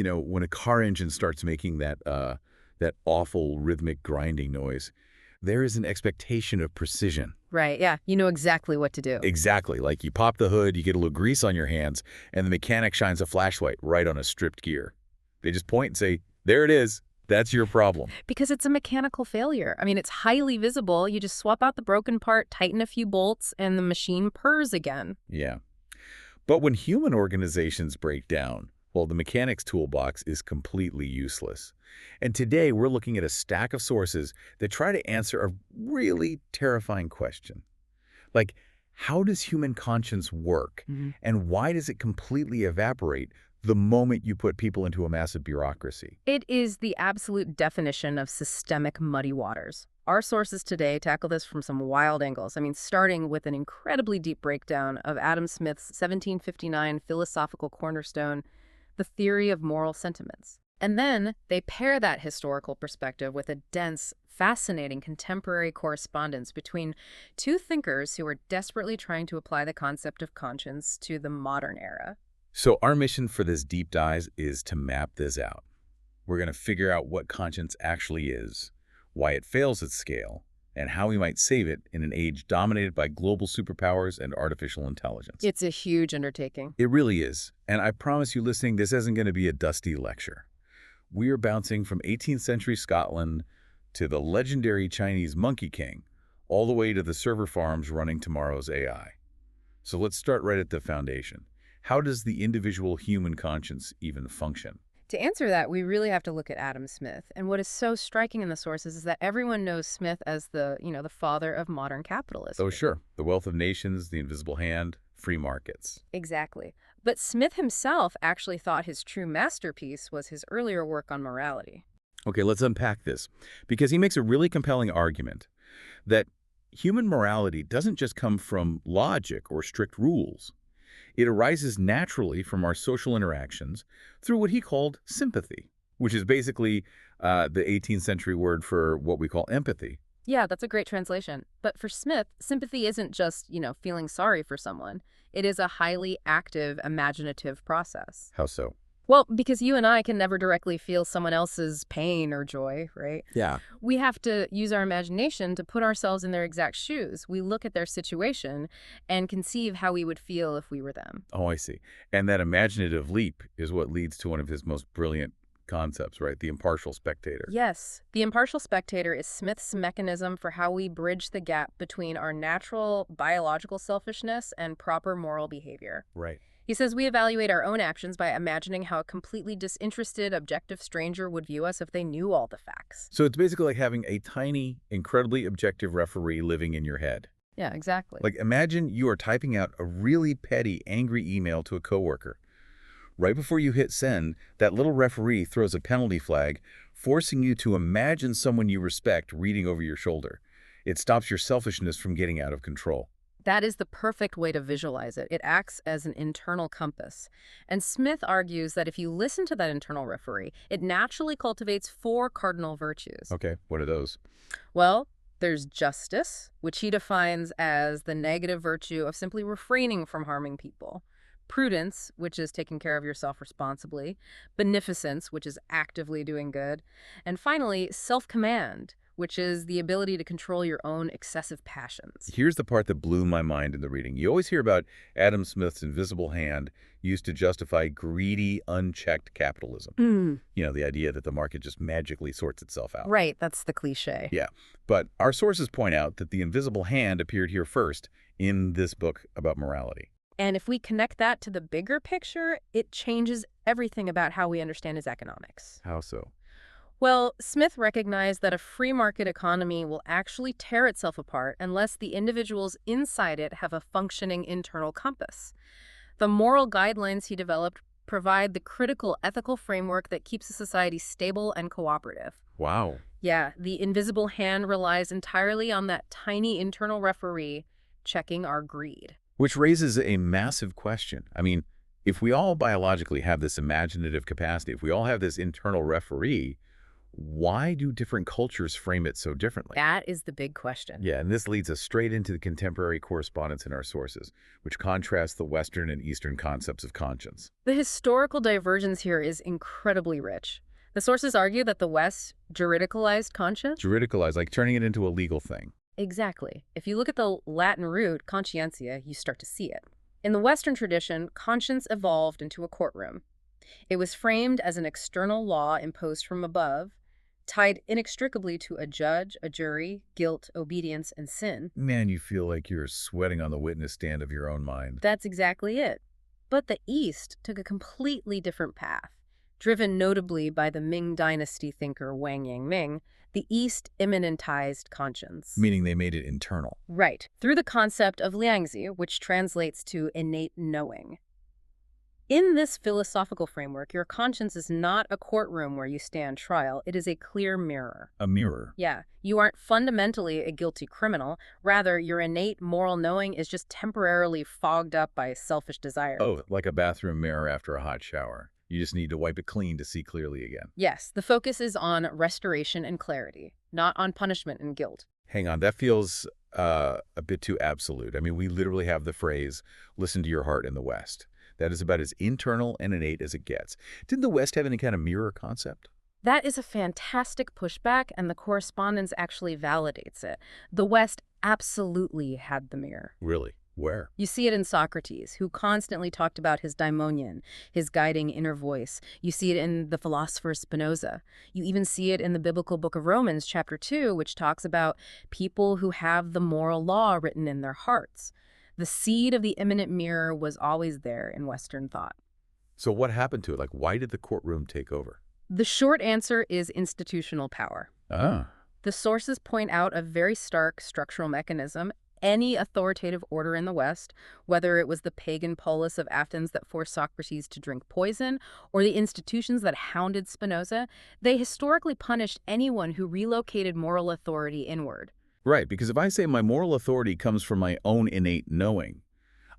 When a car engine starts making that awful rhythmic grinding noise, there is an expectation of precision. Right, yeah. You know exactly what to do. Exactly. Like you pop the hood, you get a little grease on your hands, and the mechanic shines a flashlight right on a stripped gear. They just point and say, there it is. That's your problem. Because it's a mechanical failure. I mean, it's highly visible. You just swap out the broken part, tighten a few bolts, and the machine purrs again. Yeah. But when human organizations break down, well, the mechanic's toolbox is completely useless. And today we're looking at a stack of sources that try to answer a really terrifying question. Like, how does human conscience work? And why does it completely evaporate the moment you put people into a massive bureaucracy? It is the absolute definition of systemic muddy waters. Our sources today tackle this from some wild angles. I mean, starting with an incredibly deep breakdown of Adam Smith's 1759 philosophical cornerstone, the theory of moral sentiments. And then they pair that historical perspective with a dense, fascinating contemporary correspondence between two thinkers who are desperately trying to apply the concept of conscience to the modern era. So our mission for this deep dive is to map this out. We're going to figure out what conscience actually is, why it fails at scale, and how we might save it in an age dominated by global superpowers and artificial intelligence. It's a huge undertaking. It really is. And I promise you listening, this isn't going to be a dusty lecture. We are bouncing from 18th century Scotland to the legendary Chinese Monkey King, all the way to the server farms running tomorrow's AI. So let's start right at the foundation. How does the individual human conscience even function? To answer that, we really have to look at Adam Smith. And what is so striking in the sources is that everyone knows Smith as the father of modern capitalism. Oh, sure. The wealth of nations, the invisible hand, free markets. Exactly. But Smith himself actually thought his true masterpiece was his earlier work on morality. Okay, let's unpack this, because he makes a really compelling argument that human morality doesn't just come from logic or strict rules. It arises naturally from our social interactions through what he called sympathy, which is basically the 18th century word for what we call empathy. Yeah, that's a great translation. But for Smith, sympathy isn't just, feeling sorry for someone. It is a highly active, imaginative process. How so? Well, because you and I can never directly feel someone else's pain or joy, right? Yeah. We have to use our imagination to put ourselves in their exact shoes. We look at their situation and conceive how we would feel if we were them. Oh, I see. And that imaginative leap is what leads to one of his most brilliant concepts, right? The impartial spectator. Yes, the impartial spectator is Smith's mechanism for how we bridge the gap between our natural biological selfishness and proper moral behavior. Right. He says we evaluate our own actions by imagining how a completely disinterested, objective stranger would view us if they knew all the facts. So it's basically like having a tiny, incredibly objective referee living in your head. Yeah, exactly. Like imagine you are typing out a really petty, angry email to a coworker. Right before you hit send, that little referee throws a penalty flag, forcing you to imagine someone you respect reading over your shoulder. It stops your selfishness from getting out of control. That is the perfect way to visualize it. It acts as an internal compass. And Smith argues that if you listen to that internal referee, it naturally cultivates 4 cardinal virtues. Okay, what are those? Well, there's justice, which he defines as the negative virtue of simply refraining from harming people. Prudence, which is taking care of yourself responsibly. Beneficence, which is actively doing good. And finally, self-command, which is the ability to control your own excessive passions. Here's the part that blew my mind in the reading. You always hear about Adam Smith's invisible hand used to justify greedy, unchecked capitalism. The idea that the market just magically sorts itself out. Right, that's the cliche. Yeah, but our sources point out that the invisible hand appeared here first in this book about morality. And if we connect that to the bigger picture, it changes everything about how we understand his economics. How so? Well, Smith recognized that a free market economy will actually tear itself apart unless the individuals inside it have a functioning internal compass. The moral guidelines he developed provide the critical ethical framework that keeps a society stable and cooperative. Wow. Yeah, the invisible hand relies entirely on that tiny internal referee checking our greed. Which raises a massive question. I mean, if we all biologically have this imaginative capacity, if we all have this internal referee, Why do different cultures frame it so differently? That is the big question. Yeah, and this leads us straight into the contemporary correspondence in our sources, which contrasts the Western and Eastern concepts of conscience. The historical divergence here is incredibly rich. The sources argue that the West juridicalized conscience. Juridicalize, like turning it into a legal thing. Exactly. If you look at the Latin root, conscientia, you start to see it. In the Western tradition, conscience evolved into a courtroom. It was framed as an external law imposed from above, tied inextricably to a judge, a jury, guilt, obedience, and sin. Man, you feel like you're sweating on the witness stand of your own mind. That's exactly it. But the East took a completely different path. Driven notably by the Ming Dynasty thinker Wang Yangming, the East immanentized conscience. Meaning they made it internal. Right, through the concept of liangzi, which translates to innate knowing. In this philosophical framework, your conscience is not a courtroom where you stand trial. It is a clear mirror. A mirror. Yeah, you aren't fundamentally a guilty criminal. Rather, your innate moral knowing is just temporarily fogged up by selfish desire. Oh, like a bathroom mirror after a hot shower. You just need to wipe it clean to see clearly again. Yes, the focus is on restoration and clarity, not on punishment and guilt. Hang on, that feels a bit too absolute. I mean, we literally have the phrase, listen to your heart in the West. That is about as internal and innate as it gets. Didn't the West have any kind of mirror concept? That is a fantastic pushback, and the correspondence actually validates it. The West absolutely had the mirror. Really? Where? You see it in Socrates, who constantly talked about his daimonion, his guiding inner voice. You see it in the philosopher Spinoza. You even see it in the biblical book of Romans, chapter 2, which talks about people who have the moral law written in their hearts. The seed of the immanent mirror was always there in Western thought. So what happened to it? Like, why did the courtroom take over? The short answer is institutional power. Ah. The sources point out a very stark structural mechanism. Any authoritative order in the West, whether it was the pagan polis of Athens that forced Socrates to drink poison, or the institutions that hounded Spinoza, they historically punished anyone who relocated moral authority inward. Right, because if I say my moral authority comes from my own innate knowing,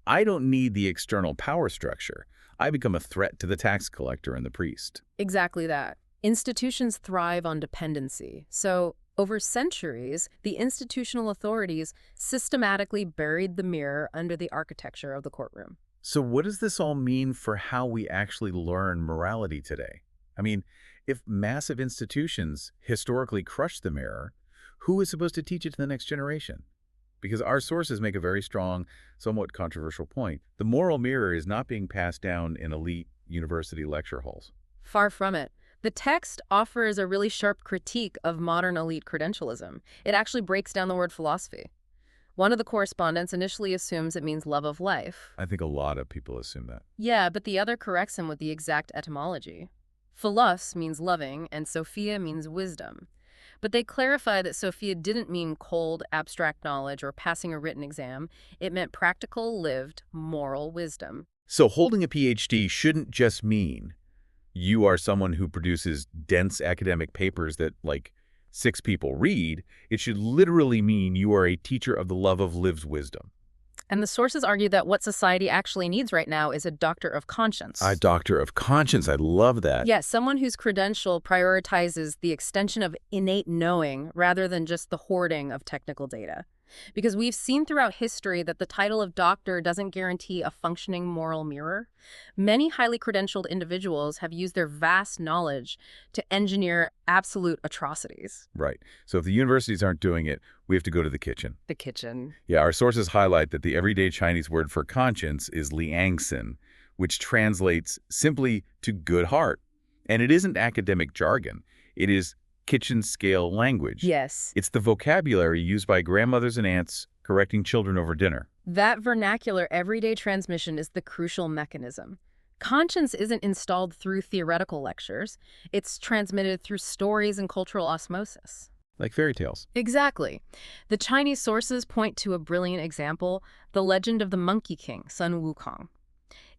I don't need the external power structure. I become a threat to the tax collector and the priest. Exactly that. Institutions thrive on dependency. So, over centuries, the institutional authorities systematically buried the mirror under the architecture of the courtroom. So what does this all mean for how we actually learn morality today? I mean, if massive institutions historically crush the mirror, who is supposed to teach it to the next generation? Because our sources make a very strong, somewhat controversial point. The moral mirror is not being passed down in elite university lecture halls. Far from it. The text offers a really sharp critique of modern elite credentialism. It actually breaks down the word philosophy. One of the correspondents initially assumes it means love of life. I think a lot of people assume that. Yeah, but the other corrects him with the exact etymology. Philos means loving, and Sophia means wisdom. But they clarify that Sophia didn't mean cold, abstract knowledge or passing a written exam. It meant practical, lived, moral wisdom. So holding a PhD shouldn't just mean you are someone who produces dense academic papers that, like, 6 people read. It should literally mean you are a teacher of the love of lived wisdom. And the sources argue that what society actually needs right now is a doctor of conscience. A doctor of conscience. I love that. Yes, someone whose credential prioritizes the extension of innate knowing rather than just the hoarding of technical data. Because we've seen throughout history that the title of doctor doesn't guarantee a functioning moral mirror. Many highly credentialed individuals have used their vast knowledge to engineer absolute atrocities. Right. So if the universities aren't doing it, we have to go to the kitchen. The kitchen. Yeah, our sources highlight that the everyday Chinese word for conscience is liangsin, which translates simply to good heart. And it isn't academic jargon. It is kitchen-scale language. Yes. It's the vocabulary used by grandmothers and aunts correcting children over dinner. That vernacular everyday transmission is the crucial mechanism. Conscience isn't installed through theoretical lectures. It's transmitted through stories and cultural osmosis. Like fairy tales. Exactly. The Chinese sources point to a brilliant example, the legend of the Monkey King, Sun Wukong.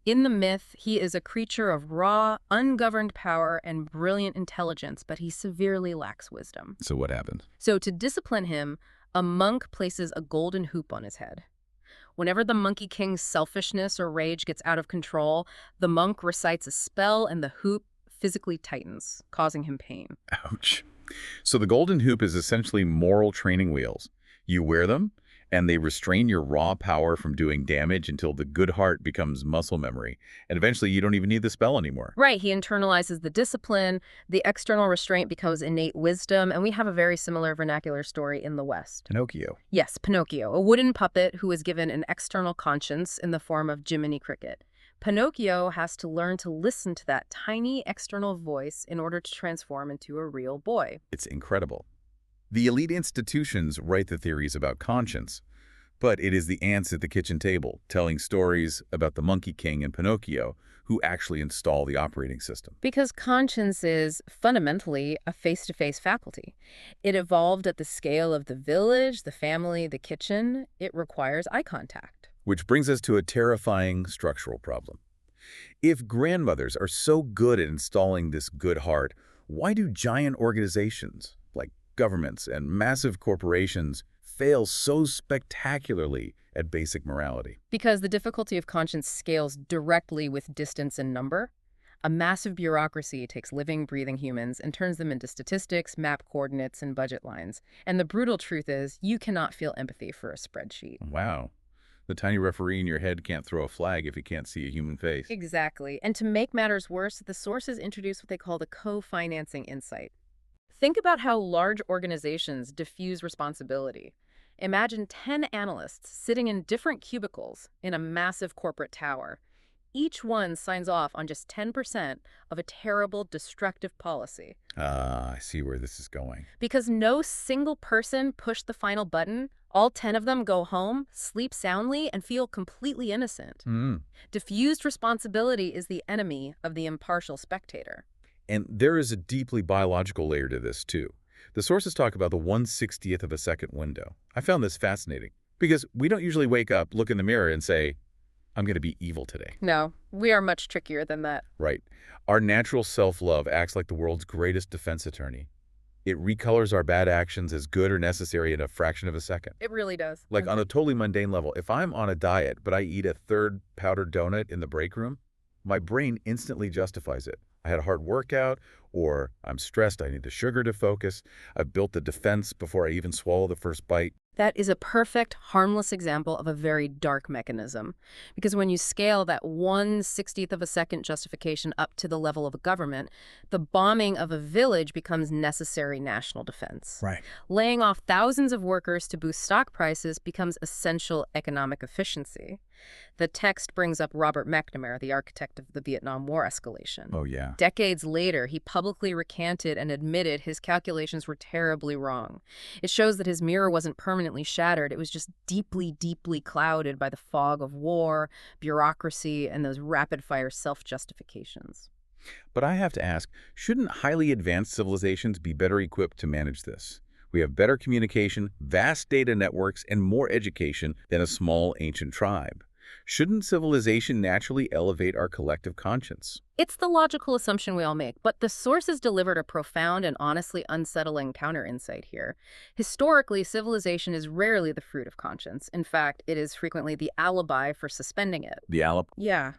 In the myth, he is a creature of raw, ungoverned power and brilliant intelligence, but he severely lacks wisdom. So what happened? So to discipline him, a monk places a golden hoop on his head. Whenever the Monkey King's selfishness or rage gets out of control, the monk recites a spell and the hoop physically tightens, causing him pain. Ouch. So the golden hoop is essentially moral training wheels. You wear them, and they restrain your raw power from doing damage until the good heart becomes muscle memory. And eventually, you don't even need the spell anymore. Right, he internalizes the discipline, the external restraint becomes innate wisdom, and we have a very similar vernacular story in the West. Pinocchio. Yes, Pinocchio, a wooden puppet who was given an external conscience in the form of Jiminy Cricket. Pinocchio has to learn to listen to that tiny external voice in order to transform into a real boy. It's incredible. The elite institutions write the theories about conscience, but it is the ants at the kitchen table telling stories about the Monkey King and Pinocchio who actually install the operating system. Because conscience is fundamentally a face-to-face faculty. It evolved at the scale of the village, the family, the kitchen. It requires eye contact. Which brings us to a terrifying structural problem. If grandmothers are so good at installing this good heart, why do giant organizations like governments and massive corporations fail so spectacularly at basic morality? Because the difficulty of conscience scales directly with distance and number. A massive bureaucracy takes living, breathing humans and turns them into statistics, map coordinates, and budget lines. And the brutal truth is, you cannot feel empathy for a spreadsheet. Wow. The tiny referee in your head can't throw a flag if he can't see a human face. Exactly. And to make matters worse, the sources introduce what they call the co-financing insight. Think about how large organizations diffuse responsibility. Imagine 10 analysts sitting in different cubicles in a massive corporate tower. Each one signs off on just 10% of a terrible, destructive policy. I see where this is going. Because no single person pushed the final button, all 10 of them go home, sleep soundly, and feel completely innocent. Diffused responsibility is the enemy of the impartial spectator. And there is a deeply biological layer to this, too. The sources talk about the 1/60th of a second window. I found this fascinating because we don't usually wake up, look in the mirror, and say, I'm going to be evil today. No, we are much trickier than that. Right. Our natural self-love acts like the world's greatest defense attorney. It recolors our bad actions as good or necessary in a fraction of a second. It really does. Like on a totally mundane level, if I'm on a diet, but I eat a third powdered donut in the break room, my brain instantly justifies it. I had a hard workout, or I'm stressed, I need the sugar to focus. I've built the defense before I even swallow the first bite. That is a perfect, harmless example of a very dark mechanism. Because when you scale that 1/60th of a second justification up to the level of a government, the bombing of a village becomes necessary national defense. Right. Laying off thousands of workers to boost stock prices becomes essential economic efficiency. The text brings up Robert McNamara, the architect of the Vietnam War escalation. Oh, yeah. Decades later, he publicly recanted and admitted his calculations were terribly wrong. It shows that his mirror wasn't permanently shattered. It was just deeply, deeply clouded by the fog of war, bureaucracy, and those rapid-fire self-justifications. But I have to ask, shouldn't highly advanced civilizations be better equipped to manage this? We have better communication, vast data networks, and more education than a small ancient tribe. Shouldn't civilization naturally elevate our collective conscience? It's the logical assumption we all make, but the sources delivered a profound and honestly unsettling counter-insight here. Historically, civilization is rarely the fruit of conscience. In fact, it is frequently the alibi for suspending it. The alibi? Yeah.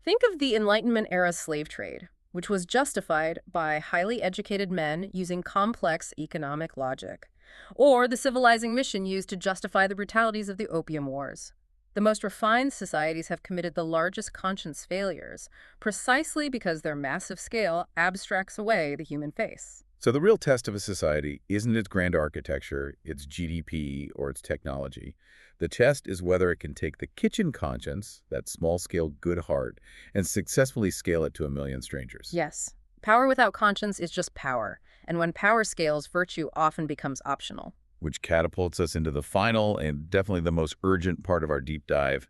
Think of the Enlightenment-era slave trade, which was justified by highly educated men using complex economic logic, or the civilizing mission used to justify the brutalities of the Opium Wars. The most refined societies have committed the largest conscience failures, precisely because their massive scale abstracts away the human face. So the real test of a society isn't its grand architecture, its GDP, or its technology. The test is whether it can take the kitchen conscience, that small-scale good heart, and successfully scale it to a million strangers. Yes. Power without conscience is just power, and when power scales, virtue often becomes optional. Which catapults us into the final and definitely the most urgent part of our deep dive,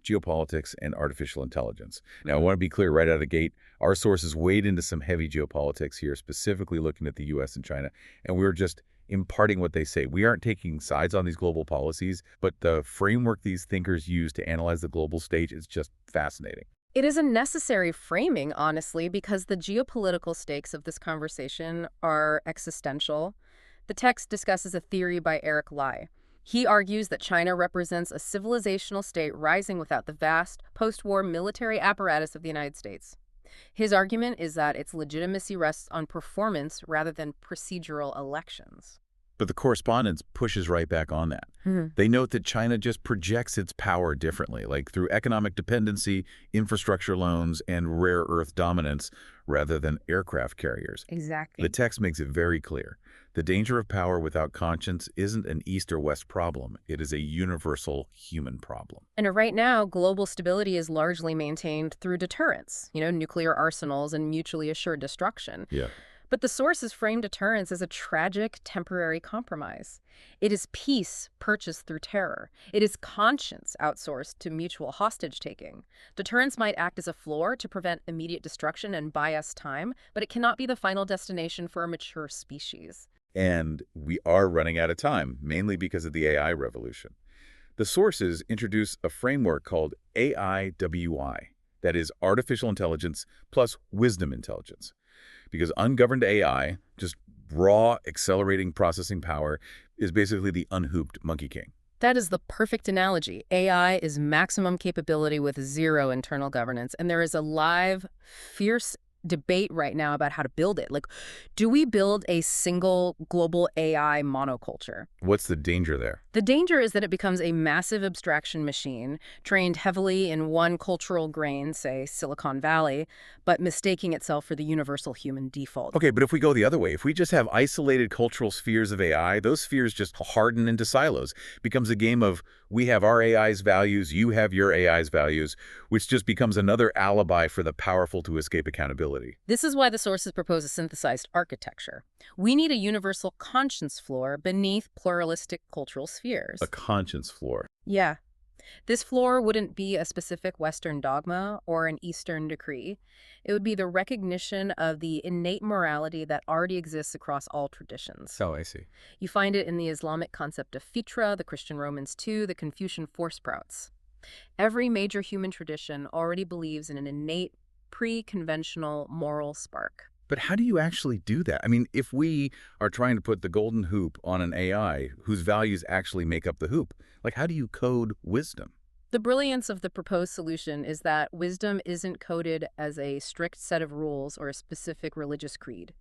geopolitics and artificial intelligence. Now, I want to be clear right out of the gate, our sources wade into some heavy geopolitics here, specifically looking at the U.S. and China, and we're just imparting what they say. We aren't taking sides on these global policies, but the framework these thinkers use to analyze the global stage is just fascinating. It is a necessary framing, honestly, because the geopolitical stakes of this conversation are existential. The text discusses a theory by Eric Lai. He argues that China represents a civilizational state rising without the vast, post-war military apparatus of the United States. His argument is that its legitimacy rests on performance rather than procedural elections. But the correspondence pushes right back on that. They note that China just projects its power differently, like through economic dependency, infrastructure loans, and rare earth dominance, rather than aircraft carriers. The Exactly. text makes it very clear. The danger of power without conscience isn't an East or West problem. It is a universal human problem. And right now, global stability is largely maintained through deterrence, nuclear arsenals and mutually assured destruction. Yeah. But the sources frame deterrence as a tragic, temporary compromise. It is peace purchased through terror. It is conscience outsourced to mutual hostage-taking. Deterrence might act as a floor to prevent immediate destruction and buy us time, but it cannot be the final destination for a mature species. And we are running out of time, mainly because of the AI revolution. The sources introduce a framework called AIWI, that is Artificial Intelligence plus Wisdom Intelligence. Because ungoverned AI, just raw accelerating processing power, is basically the unhooped Monkey King. That is the perfect analogy. AI is maximum capability with zero internal governance, and there is a live, fierce debate right now about how to build it. Like, do we build a single global AI monoculture? What's the danger there? The danger is that it becomes a massive abstraction machine, trained heavily in one cultural grain, say Silicon Valley, but mistaking itself for the universal human default. Okay, but if we go the other way, if we just have isolated cultural spheres of AI, those spheres just harden into silos. It becomes a game of we have our AI's values, you have your AI's values, which just becomes another alibi for the powerful to escape accountability. This is why the sources propose a synthesized architecture. We need a universal conscience floor beneath pluralistic cultural spheres. A conscience floor. Yeah. This floor wouldn't be a specific Western dogma or an Eastern decree. It would be the recognition of the innate morality that already exists across all traditions. Oh, I see. You find it in the Islamic concept of fitra, the Christian Romans too, the Confucian force sprouts. Every major human tradition already believes in an innate, pre-conventional moral spark. But how do you actually do that? I mean, if we are trying to put the golden hoop on an AI whose values actually make up the hoop, like how do you code wisdom? The brilliance of the proposed solution is that wisdom isn't coded as a strict set of rules or a specific religious creed.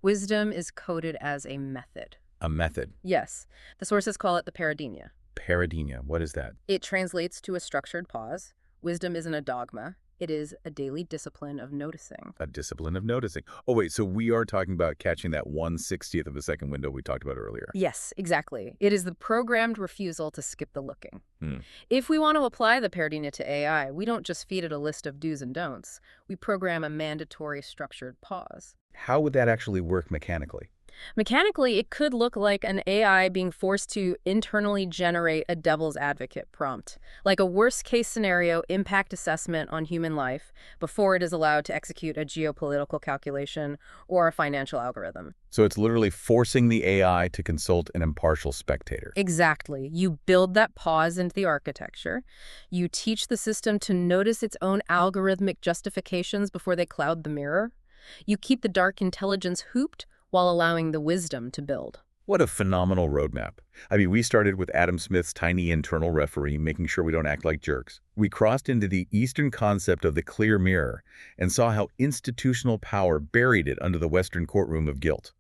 Wisdom is coded as a method. A method. Yes, the sources call it the paradigma. Parademia. What is that? It translates to a structured pause. Wisdom isn't a dogma. It is a daily discipline of noticing. A discipline of noticing. Oh, wait, so we are talking about catching that 1/60th of a second window we talked about earlier. Yes, exactly. It is the programmed refusal to skip the looking. Hmm. If we want to apply the paradigma to AI, we don't just feed it a list of do's and don'ts. We program a mandatory structured pause. How would that actually work mechanically? Mechanically, it could look like an AI being forced to internally generate a devil's advocate prompt, like a worst-case scenario impact assessment on human life before it is allowed to execute a geopolitical calculation or a financial algorithm. So it's literally forcing the AI to consult an impartial spectator. Exactly. You build that pause into the architecture. You teach the system to notice its own algorithmic justifications before they cloud the mirror. You keep the dark intelligence hooped while allowing the wisdom to build. What a phenomenal roadmap. I mean, we started with Adam Smith's tiny internal referee, making sure we don't act like jerks. We crossed into the Eastern concept of the clear mirror and saw how institutional power buried it under the Western courtroom of guilt.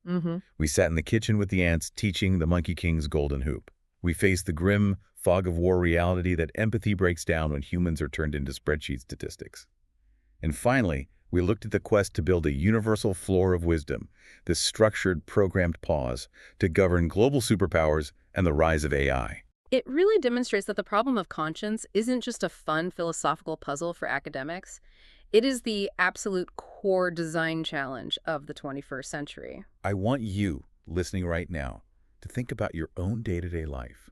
We sat in the kitchen with the ants, teaching the Monkey King's golden hoop. We faced the grim fog of war reality that empathy breaks down when humans are turned into spreadsheet statistics. And finally, we looked at the quest to build a universal floor of wisdom, this structured, programmed pause to govern global superpowers and the rise of AI. It really demonstrates that the problem of conscience isn't just a fun philosophical puzzle for academics. It is the absolute core design challenge of the 21st century. I want you, listening right now, to think about your own day-to-day life.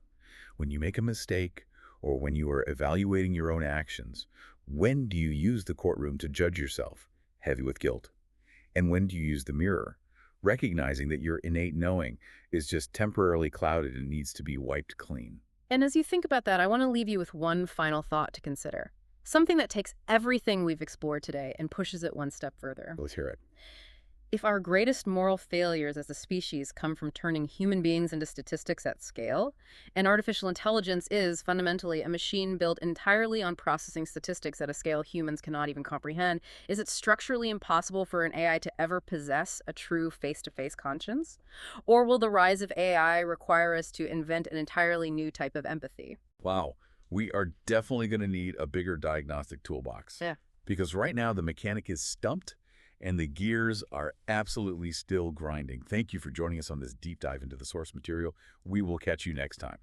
When you make a mistake or when you are evaluating your own actions, when do you use the courtroom to judge yourself, heavy with guilt? And when do you use the mirror, recognizing that your innate knowing is just temporarily clouded and needs to be wiped clean? And as you think about that, I want to leave you with one final thought to consider. Something that takes everything we've explored today and pushes it one step further. Let's hear it. If our greatest moral failures as a species come from turning human beings into statistics at scale, and artificial intelligence is fundamentally a machine built entirely on processing statistics at a scale humans cannot even comprehend, is it structurally impossible for an AI to ever possess a true face-to-face conscience? Or will the rise of AI require us to invent an entirely new type of empathy? Wow, we are definitely going to need a bigger diagnostic toolbox. Yeah. Because right now the mechanic is stumped and the gears are absolutely still grinding. Thank you for joining us on this deep dive into the source material. We will catch you next time.